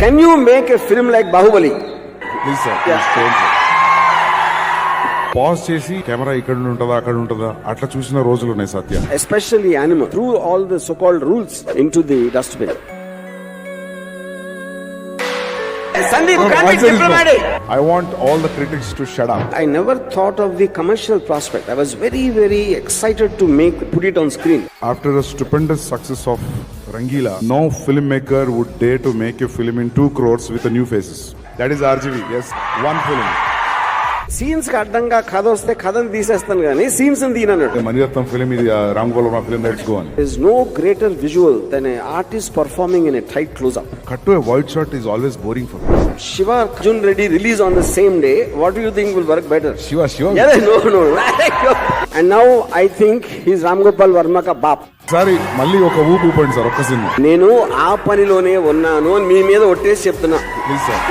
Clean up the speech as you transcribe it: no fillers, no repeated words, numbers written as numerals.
Can you make a film like Bahubali? Please sir, pause చేసి camera ఇక్కడ ఉంటుందా అక్కడ ఉంటుందా అట్లా చూసిన రోజులు ఉన్నాయి సత్య. Especially animal. Threw all the so-called rules into the dustbin. Sandeep, can't be diplomatic. I want all the critics to shut up. I never thought of the commercial prospect. I was very, very excited to put it on screen. After the stupendous success of Rangila, no filmmaker would dare to make a film in 2 crores with the new faces. That is RGV. Yes, one film. Scenes కి అడ్డంగా కథ వస్తే కథను తీసేస్తాను కానీ scenes తీనన్నాడు. Mani Ratnam film ఇది, Ram Gopal Varma film, let's go అని. There is no greater visual than an artist performing in a tight close-up. Cut to a wide shot is always boring for me. Shiva Arjun Reddy release on the same day. What do you think will work better? Shiva. Yeah, no. And now I think he's Ram Gopal Varma ka baap. Sorry మళ్ళీ ఒక ఊపు ఊపండి sir ఒక్క cinema. నేను ఆ పనిలోనే ఉన్నాను అని మీ మీద ఒట్టేసి చెప్తున్నా. Please sir.